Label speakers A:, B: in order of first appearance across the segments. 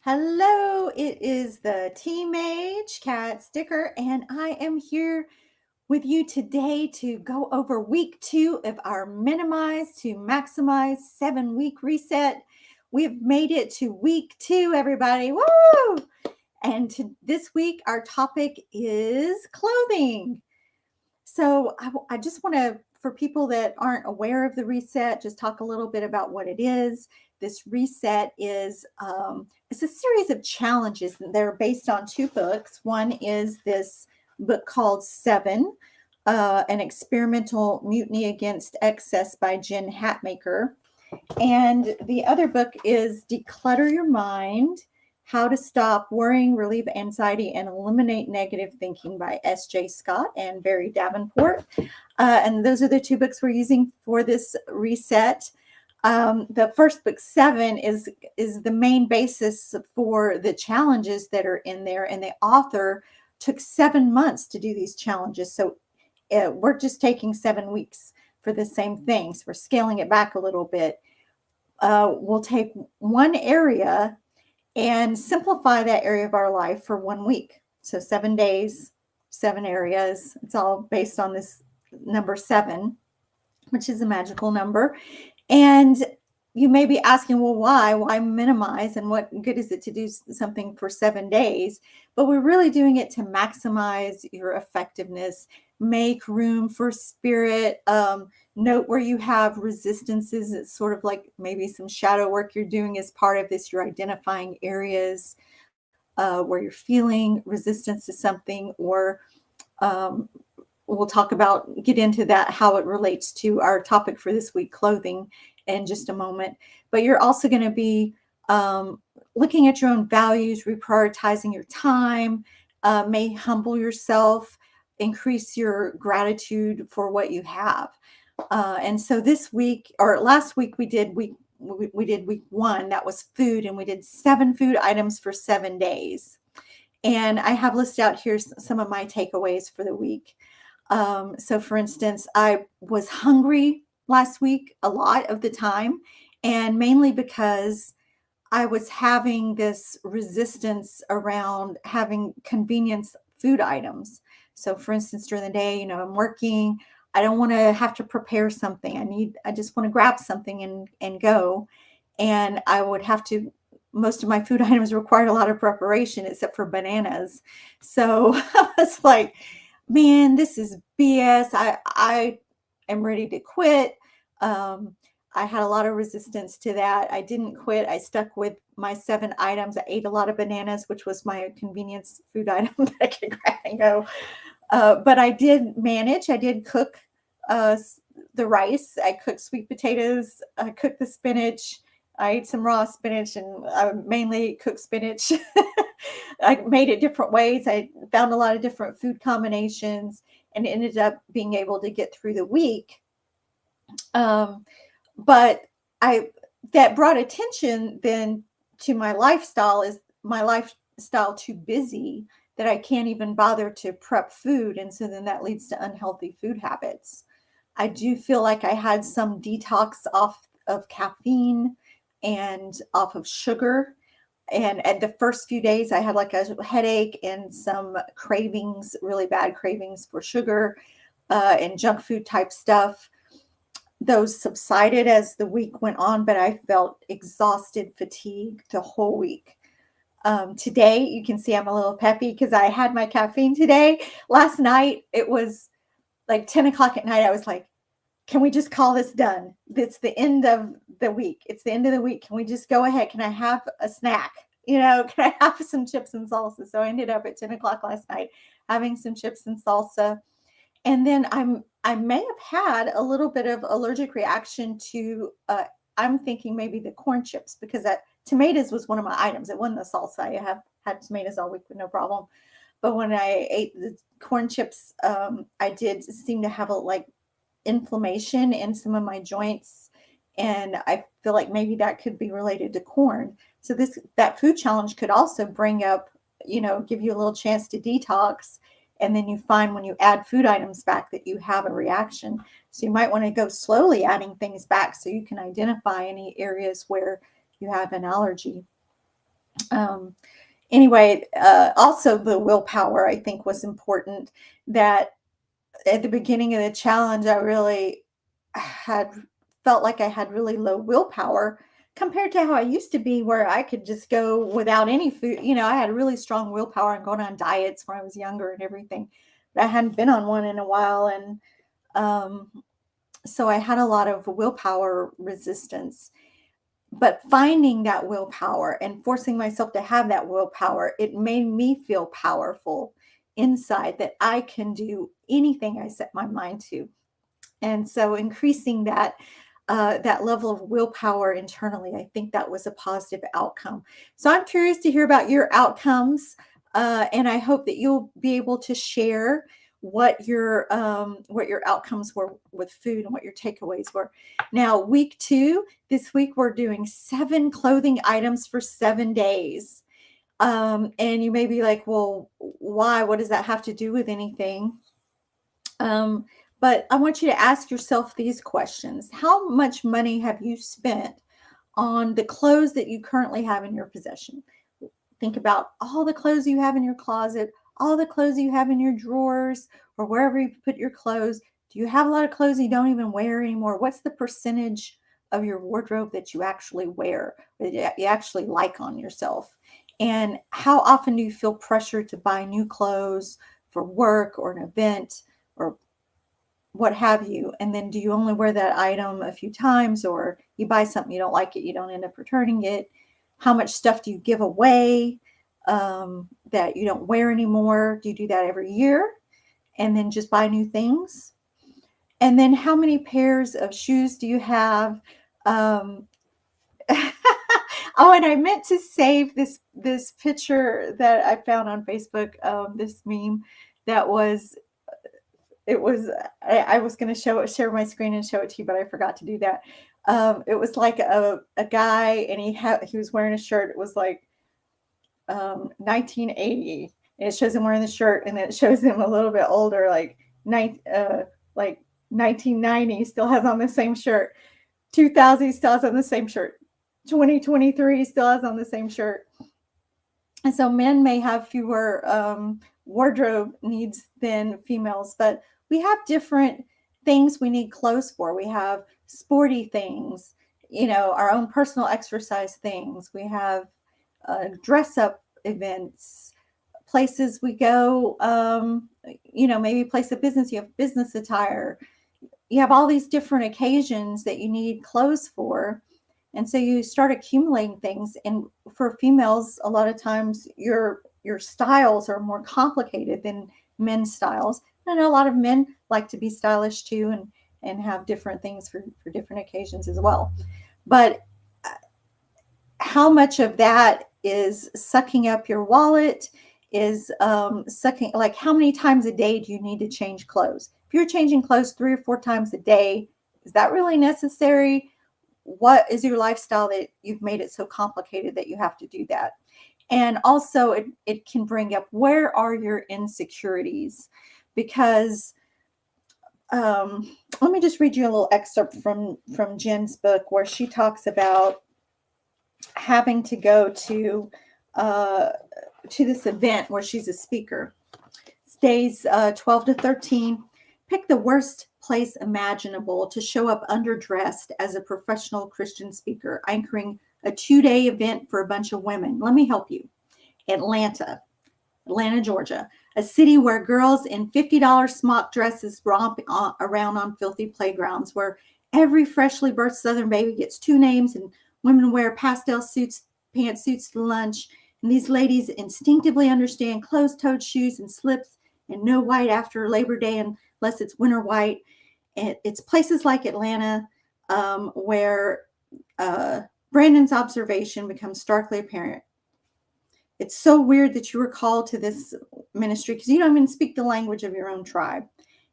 A: Hello, it is the Teenage Cat Sticker, and I am here with you today to go over week 2 of our Minimize to Maximize 7-week reset. We've made it to week 2, everybody. Woo! And this week, our topic is clothing. So I just want to, for people that aren't aware of the reset, just talk a little bit about what it is. This reset is it's a series of challenges, and they're based on 2 books. One is this book called Seven, an experimental mutiny against excess by Jen Hatmaker. And the other book is Declutter Your Mind: How to Stop Worrying, Relieve Anxiety, and Eliminate Negative Thinking by S.J. Scott and Barry Davenport. And those are the 2 books we're using for this reset. The first book, Seven, is the main basis for the challenges that are in there. And the author took 7 months to do these challenges. So we're just taking 7 weeks for the same things. We're scaling it back a little bit. We'll take one area and simplify that area of our life for 1 week. So 7 days, 7 areas. It's all based on this number 7, which is a magical number. And you may be asking, well, why minimize, and what good is it to do something for 7 days? But we're really doing it to maximize your effectiveness, make room for spirit, note where you have resistances. It's sort of like maybe some shadow work you're doing as part of this. You're identifying areas where you're feeling resistance to something, or we'll get into that, how it relates to our topic for this week, clothing, in just a moment. But you're also going to be looking at your own values, reprioritizing your time, may humble yourself, increase your gratitude for what you have. And so this week, or last week, we did week 1, that was food, and we did 7 food items for 7 days. And I have listed out here some of my takeaways for the week. So for instance, I was hungry last week a lot of the time, and mainly because I was having this resistance around having convenience food items. So for instance, during the day, I'm working, I don't want to have to prepare something. I just want to grab something and go. And I would have to, most of my food items required a lot of preparation except for bananas. So I was like, man, this is BS. I am ready to quit. I had a lot of resistance to that. I didn't quit. I stuck with my 7 items. I ate a lot of bananas, which was my convenience food item that I could grab and go. But I did manage. I did cook the rice. I cooked sweet potatoes. I cooked the spinach. I ate some raw spinach, and I mainly cooked spinach. I made it different ways. I found a lot of different food combinations and ended up being able to get through the week. But that brought attention then to my lifestyle. Is my lifestyle too busy that I can't even bother to prep food? And so then that leads to unhealthy food habits. I do feel like I had some detox off of caffeine and off of sugar. And at the first few days, I had like a headache and some cravings, really bad cravings for sugar and junk food type stuff. Those subsided as the week went on, but I felt exhausted, fatigued the whole week. Today, you can see I'm a little peppy because I had my caffeine today. Last night, it was like 10 o'clock at night. I was like, can we just call this done? It's the end of the week. It's the end of the week. Can we just go ahead? Can I have a snack? Can I have some chips and salsa? So I ended up at 10 o'clock last night having some chips and salsa. And then I may have had a little bit of allergic reaction to, I'm thinking maybe the corn chips, because tomatoes was one of my items. It wasn't the salsa. I have had tomatoes all week with no problem. But when I ate the corn chips, I did seem to have inflammation in some of my joints, and I feel like maybe that could be related to corn. So that food challenge could also bring up, give you a little chance to detox, and then you find when you add food items back that you have a reaction. So you might want to go slowly adding things back so you can identify any areas where you have an allergy. Um, anyway, also the willpower I think was important. That at the beginning of the challenge, I really had felt like I had really low willpower compared to how I used to be, where I could just go without any food. I had really strong willpower and going on diets when I was younger and everything. But I hadn't been on one in a while. And um, so I had a lot of willpower resistance. But finding that willpower and forcing myself to have that willpower, it made me feel powerful inside, that I can do anything I set my mind to. And so increasing that level of willpower internally, I think that was a positive outcome. So I'm curious to hear about your outcomes, and I hope that you'll be able to share what your outcomes were with food and what your takeaways were. Now, week 2, this week we're doing 7 clothing items for 7 days. And you may be like, well, why? What does that have to do with anything? Um, but I want you to ask yourself these questions. How much money have you spent on the clothes that you currently have in your possession? Think about all the clothes you have in your closet, all the clothes you have in your drawers, or wherever you put your clothes. Do you have a lot of clothes you don't even wear anymore? What's the percentage of your wardrobe that you actually wear, that you actually like on yourself? And how often do you feel pressure to buy new clothes for work or an event or what have you? And then do you only wear that item a few times, or you buy something, you don't like it, you don't end up returning it? How much stuff do you give away that you don't wear anymore? Do you do that every year and then just buy new things? And then how many pairs of shoes do you have? Um, oh, and I meant to save this picture that I found on Facebook. This meme that was it was I was going to share my screen and show it to you, but I forgot to do that. It was like a guy, and he was wearing a shirt. It was like 1980, and it shows him wearing the shirt, and then it shows him a little bit older, like 1990. He still has on the same shirt. 2000, he still has on the same shirt. 2023, he still has on the same shirt. And so men may have fewer wardrobe needs than females, but we have different things we need clothes for. We have sporty things, our own personal exercise things. We have dress up events, places we go, maybe a place of business, you have business attire. You have all these different occasions that you need clothes for. And so you start accumulating things. And for females, a lot of times your styles are more complicated than men's styles. I know a lot of men like to be stylish too, and have different things for different occasions as well. But how much of that is sucking up your wallet, is sucking, like how many times a day do you need to change clothes? If you're changing clothes 3 or 4 times a day, is that really necessary? What is your lifestyle that you've made it so complicated that you have to do that? And also it can bring up, where are your insecurities? Because let me just read you a little excerpt from Jen's book, where she talks about having to go to this event where she's a speaker. It's days 12 to 13. Pick the worst place imaginable to show up underdressed as a professional Christian speaker, anchoring a 2-day event for a bunch of women. Let me help you. Atlanta, Georgia, a city where girls in $50 smock dresses romp around on filthy playgrounds, where every freshly birthed Southern baby gets 2 names, and women wear pastel suits, pantsuits to lunch. And these ladies instinctively understand closed-toed shoes and slips, and no white after Labor Day unless it's winter white. And it's places like Atlanta where Brandon's observation becomes starkly apparent. It's so weird that you were called to this ministry because you don't even speak the language of your own tribe.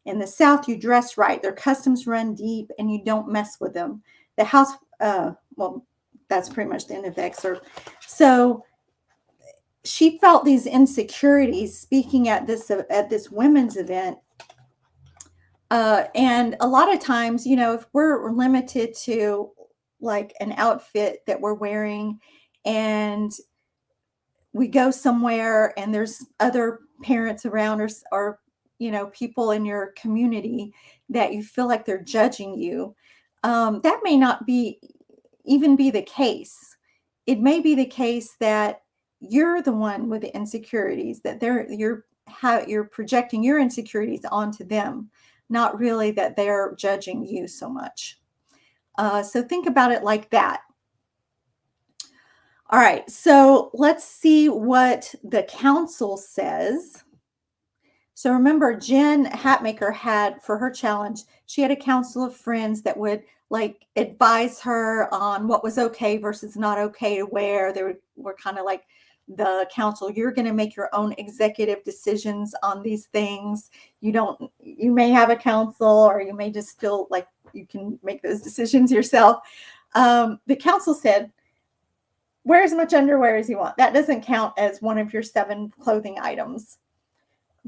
A: In the South, you dress right. Their customs run deep, and you don't mess with them. The house, well, that's pretty much the end of the excerpt. So she felt these insecurities speaking at this women's event. And a lot of times, if we're limited to like an outfit that we're wearing, and we go somewhere and there's other parents around, or people in your community that you feel like they're judging you, that may not be even be the case. It may be the case that you're the one with the insecurities, that you're projecting your insecurities onto them, not really that they're judging you so much. So think about it like that. All right, so let's see what the council says. So remember, Jen Hatmaker had, for her challenge, she had a council of friends that would like advise her on what was okay versus not okay to wear. They were kind of like the council. You're going to make your own executive decisions on these things. You may have a council, or you may just feel like you can make those decisions yourself. The council said, wear as much underwear as you want. That doesn't count as one of your 7 clothing items,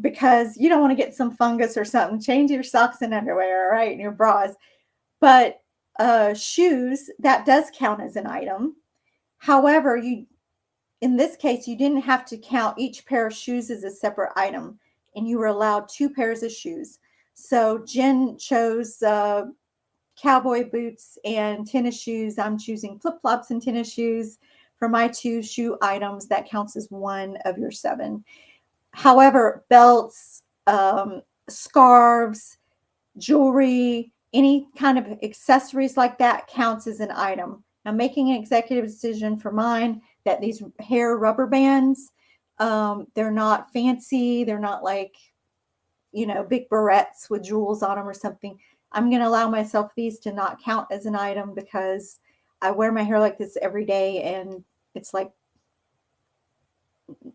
A: because you don't want to get some fungus or something. Change your socks and underwear, right, and your bras. But shoes, that does count as an item. However, in this case, you didn't have to count each pair of shoes as a separate item, and you were allowed 2 pairs of shoes. So Jen chose cowboy boots and tennis shoes. I'm choosing flip-flops and tennis shoes for my 2 shoe items. That counts as one of your 7. However, belts, scarves, jewelry, any kind of accessories like that counts as an item. I'm making an executive decision for mine that these hair rubber bands, they're not fancy. They're not like, big barrettes with jewels on them or something. I'm going to allow myself these to not count as an item, because I wear my hair like this every day, and it's like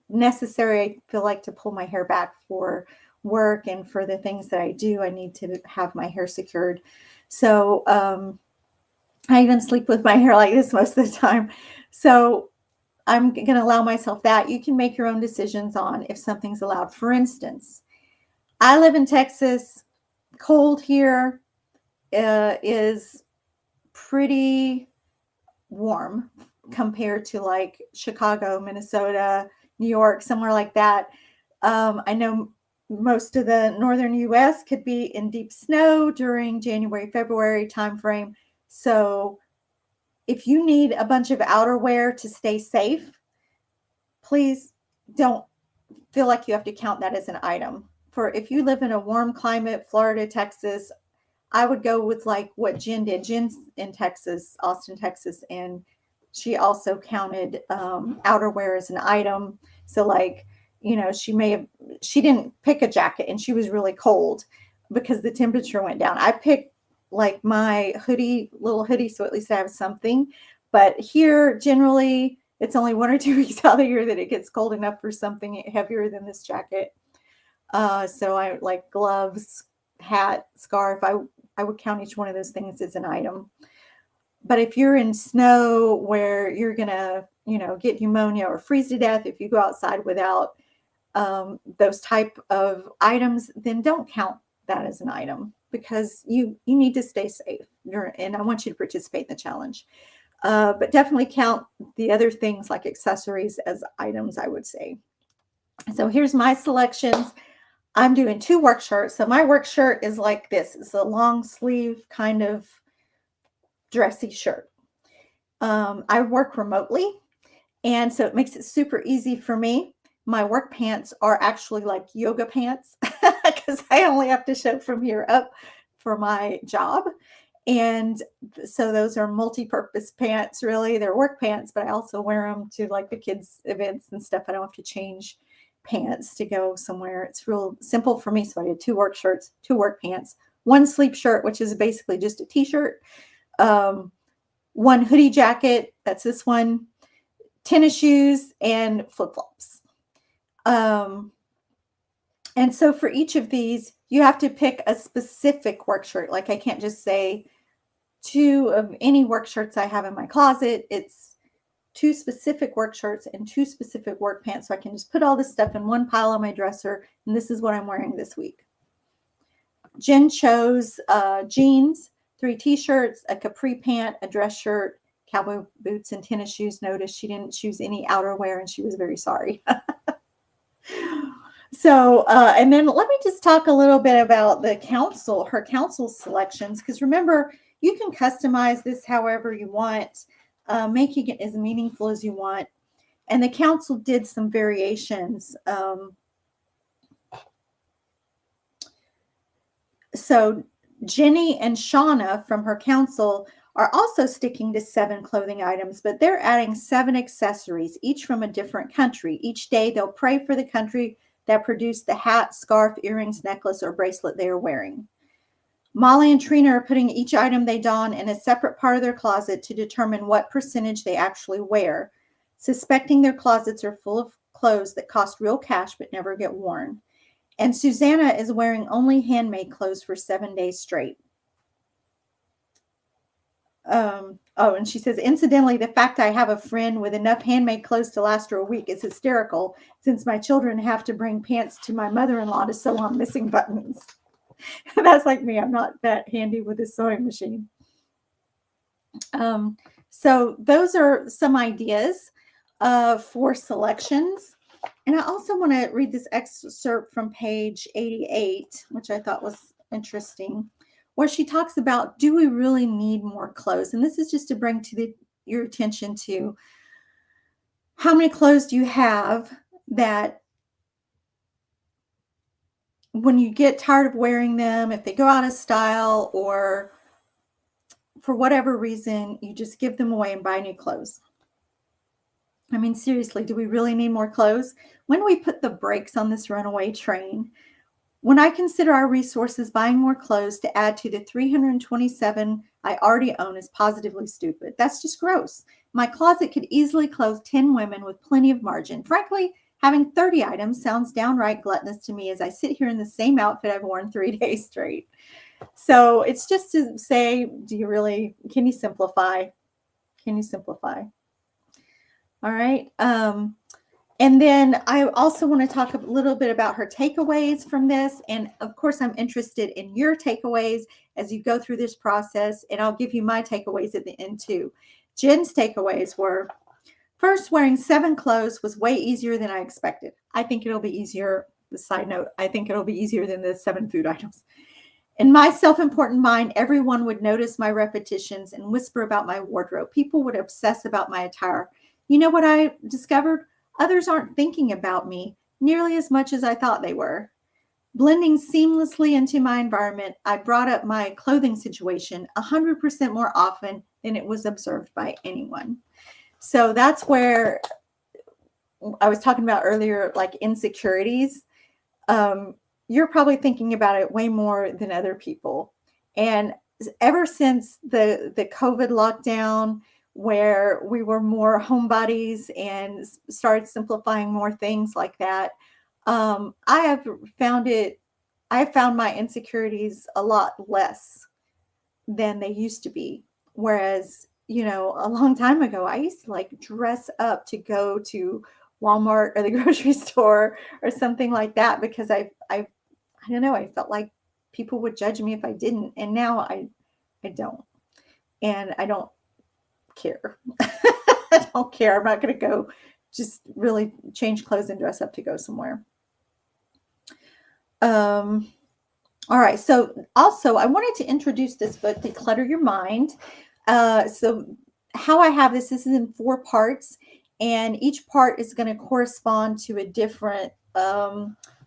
A: necessary. I feel like to pull my hair back for work and for the things that I do. I need to have my hair secured. So I even sleep with my hair like this most of the time. So I'm going to allow myself that. You can make your own decisions on if something's allowed. For instance, I live in Texas. Cold here is pretty warm compared to like Chicago, Minnesota, New York, somewhere like that. I know most of the northern U.S. could be in deep snow during January, February timeframe. So if you need a bunch of outerwear to stay safe, please don't feel like you have to count that as an item. For if you live in a warm climate, Florida, Texas, I would go with like what Jen did. Jen's in Texas, Austin, Texas, and she also counted outerwear as an item. So like, she didn't pick a jacket, and she was really cold because the temperature went down. I picked like my little hoodie, so at least I have something. But here, generally, it's only 1 or 2 weeks out of the year that it gets cold enough for something heavier than this jacket. So I like gloves, hat, scarf. I would count each one of those things as an item. But if you're in snow where you're going to, get pneumonia or freeze to death if you go outside without those type of items, then don't count that as an item, because you need to stay safe. And I want you to participate in the challenge. But definitely count the other things like accessories as items, I would say. So here's my selections. I'm doing 2 work shirts. So my work shirt is like this. It's a long sleeve kind of dressy shirt. I work remotely, and so it makes it super easy for me. My work pants are actually like yoga pants, because I only have to show from here up for my job. And so those are multi-purpose pants, really. They're work pants, but I also wear them to like the kids' events and stuff. I don't have to change pants to go somewhere. It's real simple for me. So I did 2 work shirts, 2 work pants, 1 sleep shirt, which is basically just a t-shirt, 1 hoodie jacket, that's this one, tennis shoes, and flip-flops. And so for each of these, you have to pick a specific work shirt. Like I can't just say 2 of any work shirts I have in my closet. It's 2 specific work shirts and 2 specific work pants. So I can just put all this stuff in one pile on my dresser, and this is what I'm wearing this week. Jen chose jeans, 3 t-shirts, a capri pant, a dress shirt, cowboy boots and tennis shoes, noticed she didn't choose any outerwear and she was very sorry. So, and then let me just talk a little bit about her council selections, because remember, you can customize this however you want, making it as meaningful as you want. And the council did some variations. So Jenny and Shauna from her council are also sticking to 7 clothing items, but they're adding 7 accessories, each from a different country. Each day they'll pray for the country that produced the hat, scarf, earrings, necklace, or bracelet they are wearing. Molly and Trina are putting each item they don in a separate part of their closet to determine what percentage they actually wear, suspecting their closets are full of clothes that cost real cash but never get worn. And Susanna is wearing only handmade clothes for 7 days straight. And she says, incidentally, the fact I have a friend with enough handmade clothes to last her a week is hysterical, since my children have to bring pants to my mother-in-law to sew on missing buttons. That's like me. I'm not that handy with a sewing machine. So those are some ideas for selections. And I also want to read this excerpt from page 88, which I thought was interesting, where she talks about, do we really need more clothes? And this is just to bring to your attention to how many clothes do you have that when you get tired of wearing them, if they go out of style or for whatever reason, you just give them away and buy new clothes. I mean, seriously, do we really need more clothes? When do we put the brakes on this runaway train? When I consider our resources, buying more clothes to add to the 327 I already own is positively stupid. That's just gross. My closet could easily clothe 10 women with plenty of margin. Frankly, having 30 items sounds downright gluttonous to me as I sit here in the same outfit I've worn 3 days straight. So it's just to say, can you simplify? Can you simplify? All right. And then I also want to talk a little bit about her takeaways from this. And of course, I'm interested in your takeaways as you go through this process. And I'll give you my takeaways at the end too. Jen's takeaways were, first, wearing 7 clothes was way easier than I expected. I think it'll be easier. The side note, I think it'll be easier than the 7 food items. In my self-important mind, everyone would notice my repetitions and whisper about my wardrobe. People would obsess about my attire. You know what I discovered? Others aren't thinking about me nearly as much as I thought they were. Blending seamlessly into my environment, I brought up my clothing situation 100% more often than it was observed by anyone. So that's where I was talking about earlier, like insecurities. You're probably thinking about it way more than other people. And ever since the COVID lockdown, where we were more homebodies and started simplifying more things like that, I have found my insecurities a lot less than they used to be. Whereas, a long time ago, I used to like dress up to go to Walmart or the grocery store or something like that, because I don't know, I felt like people would judge me if I didn't. And now I don't. And I don't care. I don't care. I'm not going to go just really change clothes and dress up to go somewhere. All right. So also I wanted to introduce this book, Declutter Your Mind. So how I have this is in 4 parts, and each part is going to correspond to a different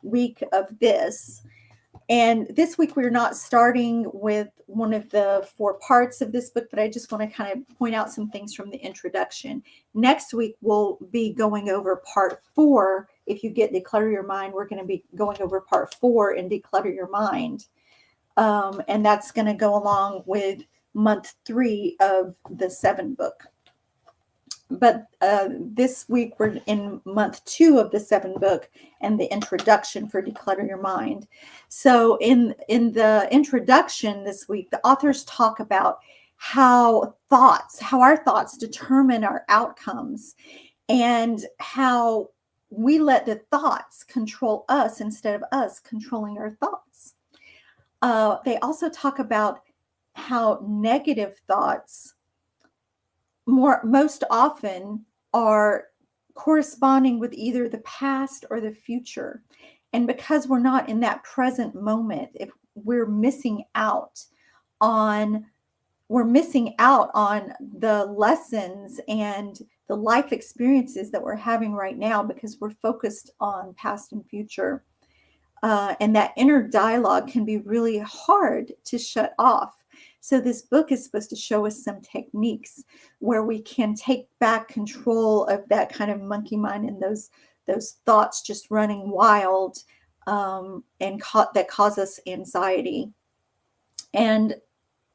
A: week of this. And this week, we're not starting with one of the 4 parts of this book, but I just want to kind of point out some things from the introduction. Next week, we'll be going over part 4. If you get Declutter Your Mind, we're going to be going over part 4 in Declutter Your Mind. And that's going to go along with month 3 of the 7 book. But this week we're in month 2 of the 7 book and the introduction for Declutter Your Mind. So in the introduction this week, the authors talk about how our thoughts determine our outcomes, and how we let the thoughts control us instead of us controlling our thoughts. They also talk about how negative thoughts most often are corresponding with either the past or the future. And because we're not in that present moment, if we're missing out on we're missing out on the lessons and the life experiences that we're having right now because we're focused on past and future. And that inner dialogue can be really hard to shut off. So, this book is supposed to show us some techniques where we can take back control of that kind of monkey mind and those thoughts just running wild, that cause us anxiety, and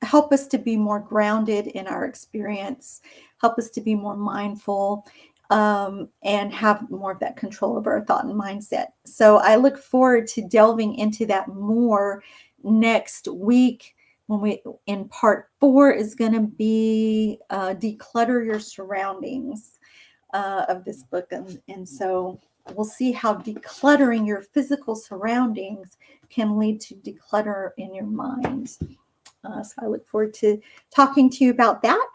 A: help us to be more grounded in our experience, help us to be more mindful, and have more of that control over our thought and mindset. So I look forward to delving into that more next week. When we in part 4 is going to be declutter your surroundings of this book, and so we'll see how decluttering your physical surroundings can lead to declutter in your mind. So I look forward to talking to you about that.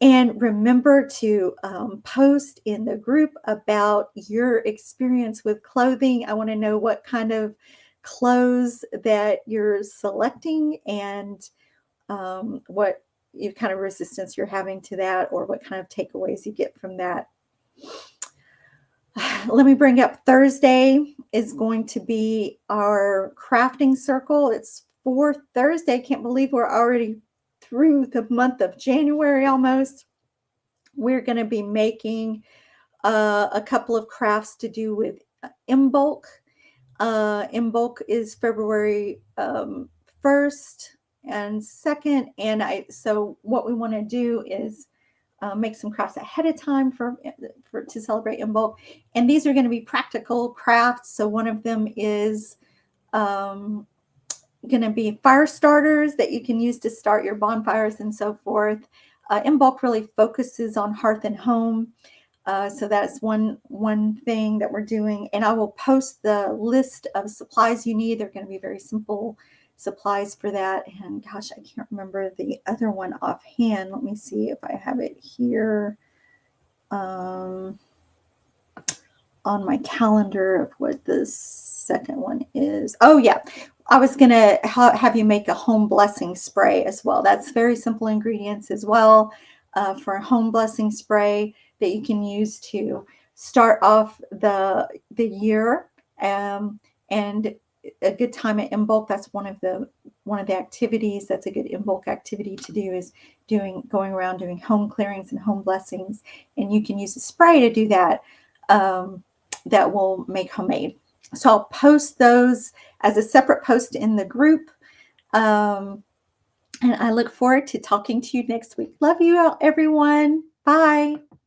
A: And remember to post in the group about your experience with clothing. I want to know what kind of clothes that you're selecting, and what kind of resistance you're having to that, or what kind of takeaways you get from that. Let me bring up Thursday is going to be our crafting circle. It's 4th Thursday. Can't believe we're already through the month of January almost. We're going to be making a couple of crafts to do with Imbolc. Imbolc is February 1st and 2nd. And so what we want to do is make some crafts ahead of time to celebrate Imbolc. And these are going to be practical crafts. So one of them is going to be fire starters that you can use to start your bonfires and so forth. Imbolc really focuses on hearth and home. So that's one thing that we're doing. And I will post the list of supplies you need. They're going to be very simple supplies for that. And gosh, I can't remember the other one offhand. Let me see if I have it here on my calendar of what the second one is. Oh yeah, I was going to have you make a home blessing spray as well. That's very simple ingredients as well for a home blessing spray that you can use to start off the year. And a good time at Imbolc, that's one of the activities that's a good Imbolc activity to do, is going around doing home clearings and home blessings. And you can use a spray to do that, that will make homemade. So I'll post those as a separate post in the group. And I look forward to talking to you next week. Love you all, everyone. Bye.